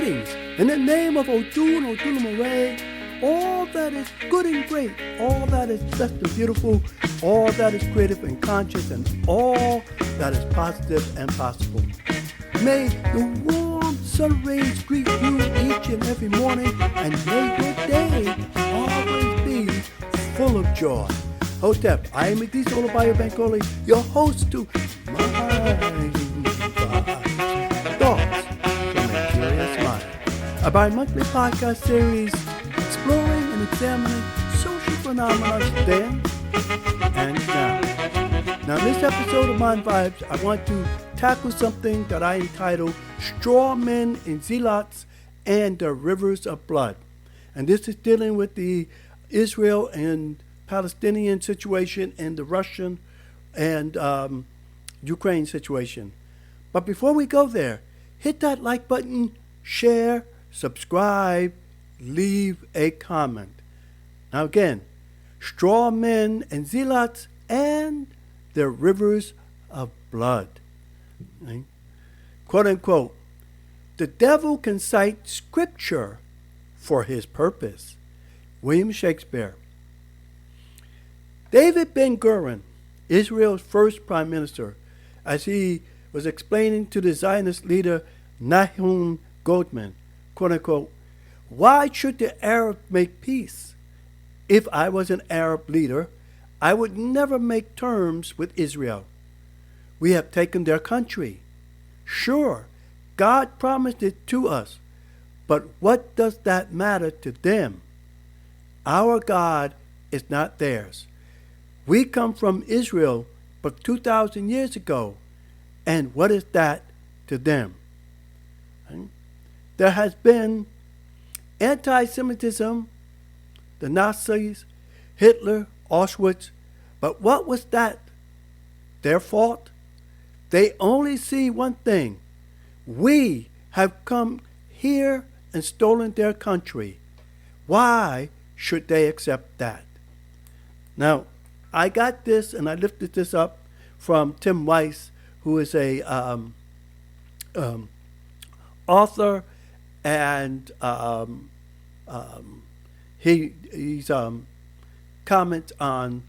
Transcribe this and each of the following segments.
Greetings in the name of Odun, Odulamare, all that is good and great, all that is just and beautiful, all that is creative and conscious, and all that is positive and possible. May the warm sun rays greet you each and every morning, and may your day always be full of joy. Hotep, I am Idris Olabayo Bankole, your host to Mind Thoughts from a Curious Mind, a bi-monthly podcast series exploring and examining social phenomena then and now. Now, in this episode of Mind Vibes, I want to tackle something that I entitled Straw Men and Zealots and the Rivers of Blood. And this is dealing with the Israel and Palestinian situation and the Russian and Ukraine situation. But before we go there, hit that like button, share, subscribe, leave a comment. Now again, straw men and zealots and their rivers of blood. Right? Quote unquote, the devil can cite scripture for his purpose. William Shakespeare. David Ben-Gurion, Israel's first prime minister, as he was explaining to the Zionist leader Nahum Goldman, quote unquote, why should the Arabs make peace? If I was an Arab leader, I would never make terms with Israel. We have taken their country. Sure, God promised it to us, but what does that matter to them? Our God is not theirs. We come from Israel but 2,000 years ago, and what is that to them? Right? There has been anti-Semitism, the Nazis, Hitler, Auschwitz, but what was that? Their fault? They only see one thing. We have come here and stolen their country. Why should they accept that? Now, I got this and I lifted this up from Tim Weiss, who is a author, and he's comments on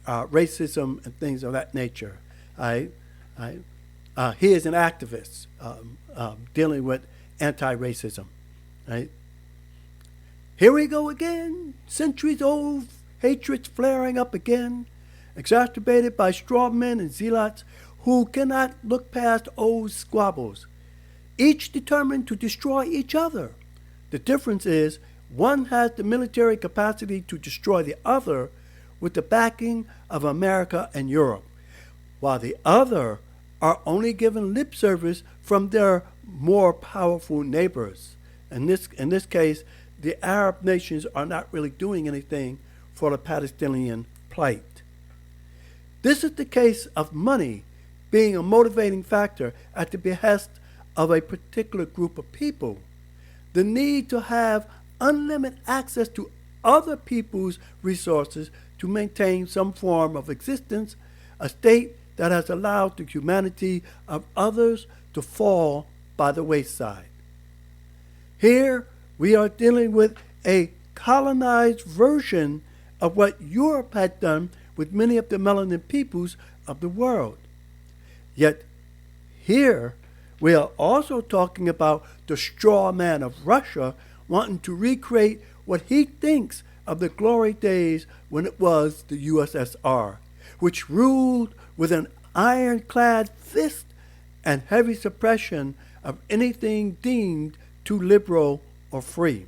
racism and things of that nature. He is an activist dealing with anti-racism. Right? Here we go again, centuries-old hatreds flaring up again, exacerbated by straw men and zealots who cannot look past old squabbles, each determined to destroy each other. The difference is one has the military capacity to destroy the other with the backing of America and Europe, while the other are only given lip service from their more powerful neighbors. In this case, the Arab nations are not really doing anything for the Palestinian plight. This is the case of money being a motivating factor at the behest of a particular group of people. The need to have unlimited access to other people's resources to maintain some form of existence, a state that has allowed the humanity of others to fall by the wayside. Here we are dealing with a colonized version of what Europe had done with many of the melanin peoples of the world. Yet here we are also talking about the straw man of Russia wanting to recreate what he thinks of the glory days when it was the USSR, which ruled with an ironclad fist and heavy suppression of anything deemed too liberal or free.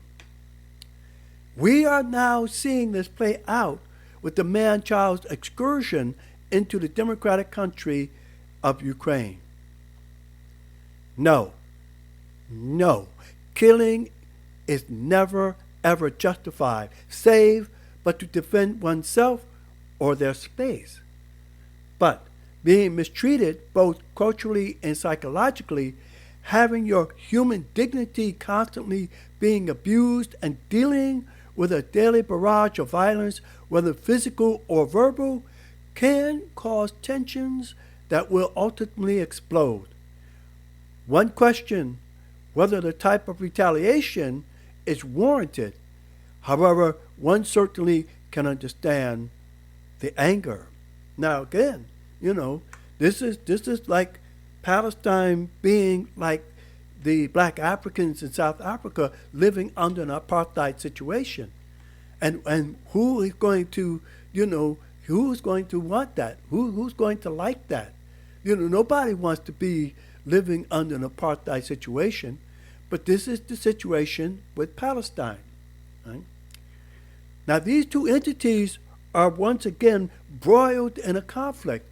We are now seeing this play out with the man-child's excursion into the democratic country of Ukraine. No, killing is never ever justified, save but to defend oneself or their space. But being mistreated both culturally and psychologically, having your human dignity constantly being abused, and dealing with a daily barrage of violence, whether physical or verbal, can cause tensions that will ultimately explode. One question whether the type of retaliation is warranted. However, one certainly can understand the anger. Now again, this is like Palestine being like the black Africans in South Africa living under an apartheid situation. And who is going to, who's going to want that? Who's going to like that? Nobody wants to be living under an apartheid situation, but this is the situation with Palestine. Right? Now, these two entities are once again broiled in a conflict,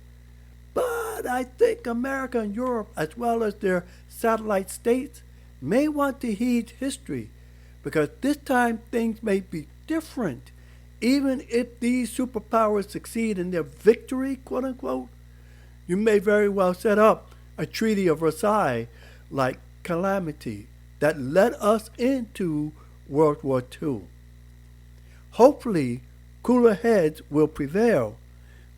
but I think America and Europe, as well as their satellite states, may want to heed history, because this time things may be different. Even if these superpowers succeed in their victory, quote unquote, you may very well set up a Treaty of Versailles like calamity that led us into World War II. Hopefully, cooler heads will prevail,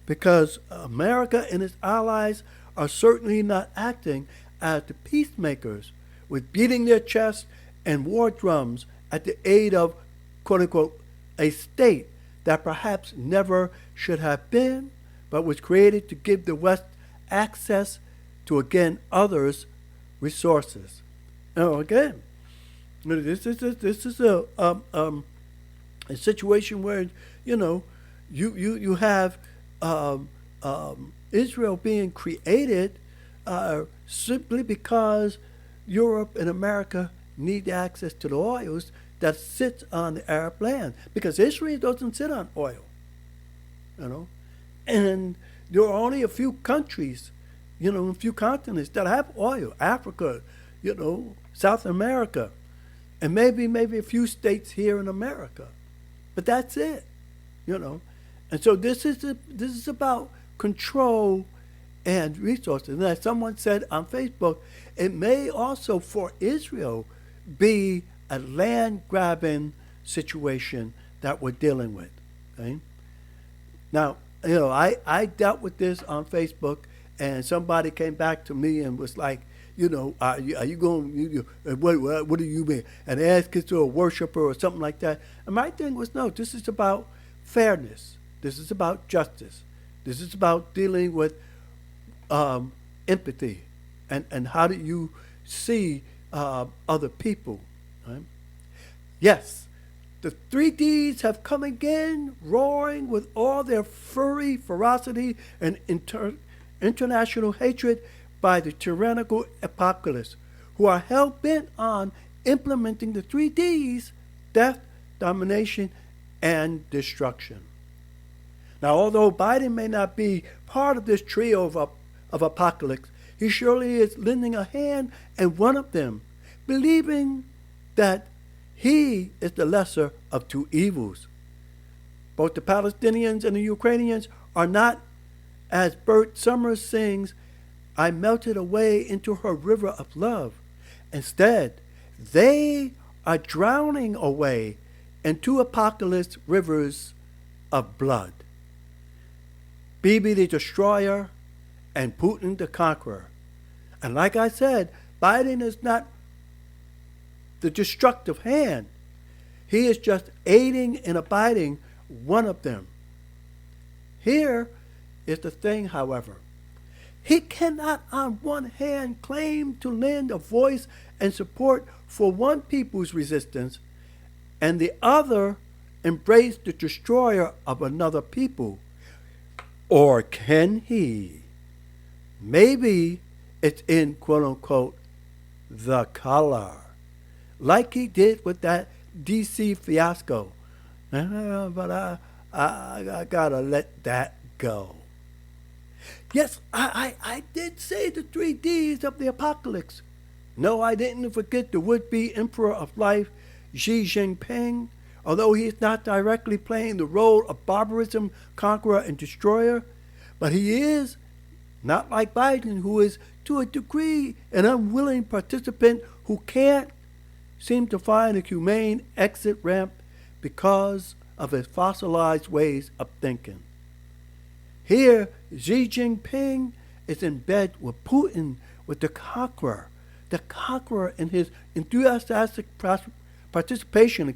because America and its allies are certainly not acting as the peacemakers, with beating their chests and war drums at the aid of, quote unquote, a state that perhaps never should have been, but was created to give the West access to, again, others' resources. Now, again, this is a situation where you have Israel being created simply because Europe and America need access to the oils that sits on the Arab land, because Israel doesn't sit on oil, and there are only a few countries, a few continents that have oil. Africa, South America, and maybe a few states here in America, but that's it, And so this is about control and resources. And as someone said on Facebook, it may also for Israel be a land grabbing situation that we're dealing with. Okay? Now, I dealt with this on Facebook, and somebody came back to me and was like, are you going, what do you mean? And ask it to a worshiper or something like that. And my thing was, no, this is about fairness. This is about justice. This is about dealing with empathy and how do you see other people. Right? Yes, the 3Ds have come again, roaring with all their furry ferocity and international hatred by the tyrannical apocalypse, who are hell-bent on implementing the 3Ds, death, domination, and destruction. Now, although Biden may not be part of this trio of apocalypse, he surely is lending a hand and one of them, believing that he is the lesser of two evils. Both the Palestinians and the Ukrainians are not, as Bert Summers sings, I melted away into her river of love. Instead, they are drowning away into apocalypse rivers of blood. Bibi the destroyer and Putin the conqueror. And like I said, Biden is not the destructive hand. He is just aiding and abiding one of them. Here is the thing, however. He cannot on one hand claim to lend a voice and support for one people's resistance and the other embrace the destroyer of another people. Or can he? Maybe it's in, quote unquote, the color, like he did with that DC fiasco. But I gotta let that go. Yes, I did say the 3Ds of the apocalypse. No, I didn't forget the would-be emperor of life, Xi Jinping. Although he is not directly playing the role of barbarism, conqueror, and destroyer, but he is, not like Biden, who is to a degree an unwilling participant who can't seem to find a humane exit ramp because of his fossilized ways of thinking. Here, Xi Jinping is in bed with Putin, with the conqueror, the conqueror in his enthusiastic participation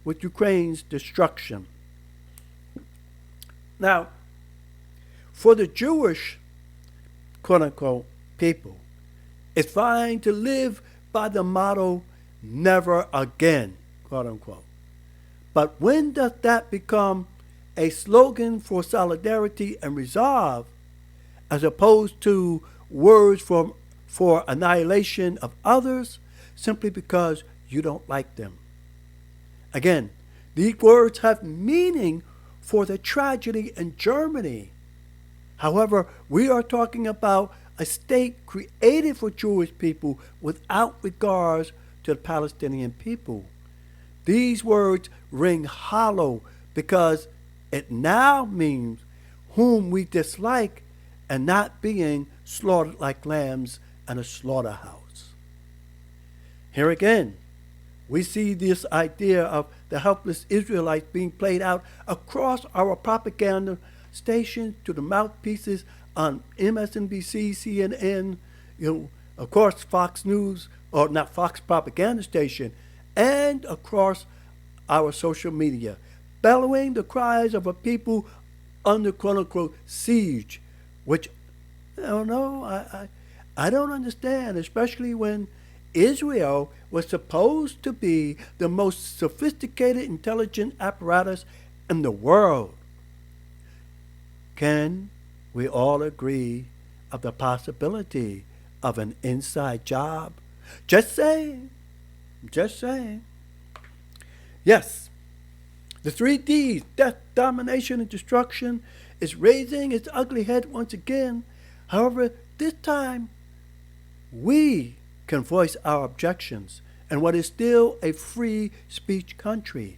with Ukraine's destruction. Now, for the Jewish, quote-unquote, people, it's fine to live by the motto, never again, quote-unquote. But when does that become a slogan for solidarity and resolve, as opposed to words for annihilation of others simply because you don't like them? Again, these words have meaning for the tragedy in Germany. However, we are talking about a state created for Jewish people without regards to the Palestinian people. These words ring hollow because it now means whom we dislike and not being slaughtered like lambs in a slaughterhouse. Here again, we see this idea of the helpless Israelites being played out across our propaganda stations to the mouthpieces on MSNBC, CNN, of course Fox News, or not Fox propaganda station, and across our social media, bellowing the cries of a people under quote-unquote siege, which I don't know, I don't understand, especially when Israel was supposed to be the most sophisticated intelligence apparatus in the world. Can we all agree of the possibility of an inside job? Just saying. Just saying. Yes, the 3Ds, death, domination, and destruction, is raising its ugly head once again. However, this time, we can voice our objections in what is still a free speech country.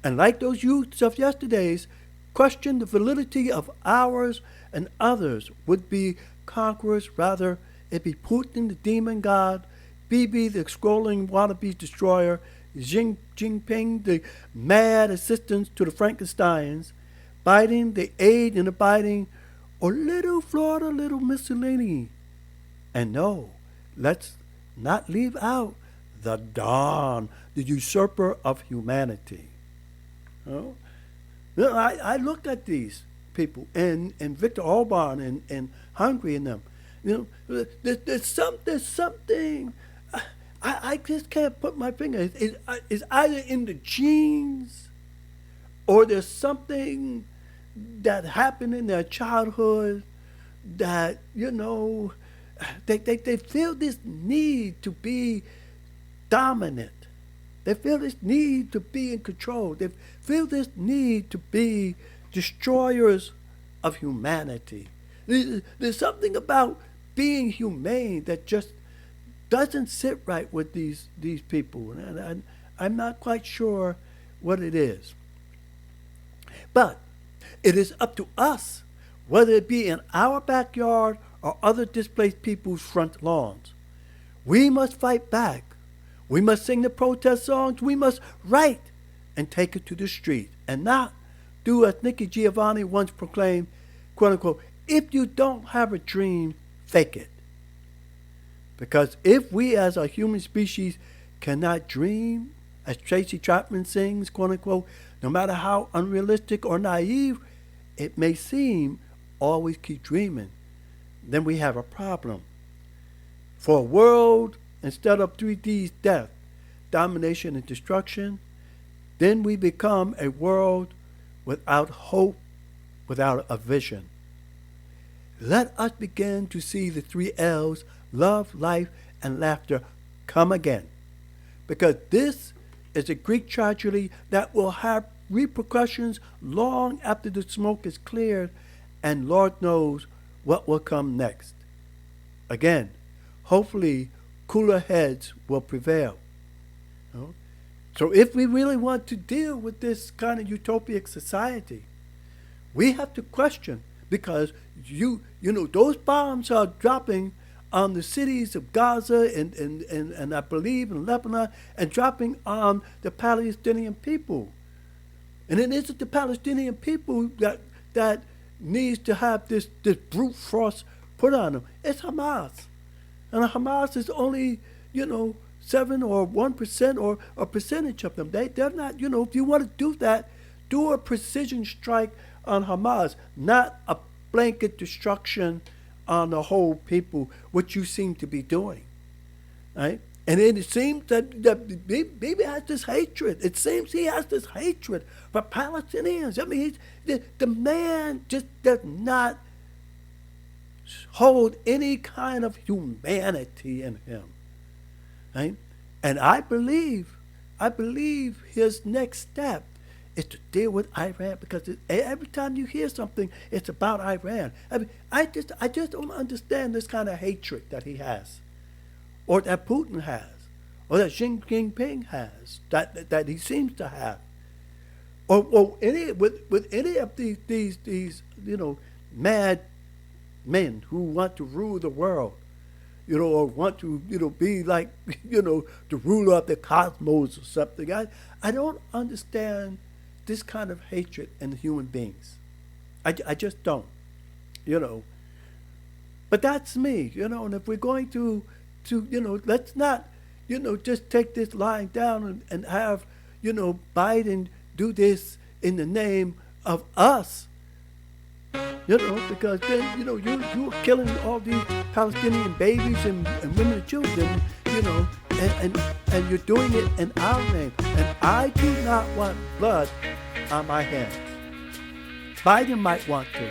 And like those youths of yesterday's, question the validity of ours and others would-be conquerors. Rather, it be Putin, the demon god, Bibi, the scrolling wannabe destroyer, Xi Jinping, the mad assistant to the Frankensteins, Biden, the aid in abiding, or little Florida, little Mussolini. And no, let's not leave out the Don, the usurper of humanity. You know, I looked at these people and Viktor Orban and Hungary and them. You know, there's something. I just can't put my finger. It's either in the genes, or there's something that happened in their childhood that, they feel this need to be dominant. They feel this need to be in control. They feel this need to be destroyers of humanity. There's something about being humane that just doesn't sit right with these people. And I'm not quite sure what it is. But it is up to us, whether it be in our backyard or other displaced people's front lawns. We must fight back. We must sing the protest songs. We must write and take it to the street, and not do as Nikki Giovanni once proclaimed, quote unquote, if you don't have a dream, fake it. Because if we as a human species cannot dream, as Tracy Chapman sings, quote unquote, no matter how unrealistic or naive it may seem, always keep dreaming, then we have a problem. For a world instead of 3D's death, domination, and destruction, then we become a world without hope, without a vision. Let us begin to see the 3 L's, love, life, and laughter, come again. Because this is a Greek tragedy that will have repercussions long after the smoke is cleared, and Lord knows what will come next. Again, hopefully, cooler heads will prevail. So if we really want to deal with this kind of utopic society, we have to question, because those bombs are dropping on the cities of Gaza and I believe in Lebanon, and dropping on the Palestinian people. And it isn't the Palestinian people that needs to have this brute force put on them. It's Hamas. And Hamas is only, 7 or 1% or a percentage of them. They're not, if you want to do that, do a precision strike on Hamas, not a blanket destruction on the whole people, which you seem to be doing. Right? And then it seems that Bibi has this hatred. It seems he has this hatred for Palestinians. I mean, the man just does not hold any kind of humanity in him. Right? And I believe his next step is to deal with Iran, because every time you hear something, it's about Iran. I mean, I just don't understand this kind of hatred that he has, or that Putin has, or that Xi Jinping has, that he seems to have, or with any of these mad men who want to rule the world, or want to be like the ruler of the cosmos or something. I don't understand this kind of hatred in human beings. I just don't, But that's me, And if we're going to let's not, just take this lying down and have, Biden do this in the name of us. Because then, you're killing all these Palestinian babies and women and children, and you're doing it in our name. And I do not want blood on my hands. Biden might want to.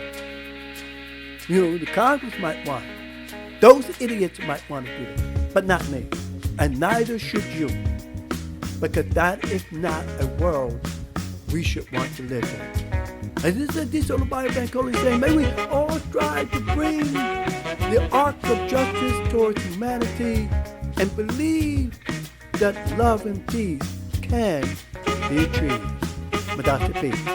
The Congress might want it. Those idiots might want to do it, but not me. And neither should you. Because that is not a world we should want to live in. And this is on the Bible Bank Holy saying, may we all strive to bring the arc of justice towards humanity and believe that love and peace can be achieved. Madasha peace.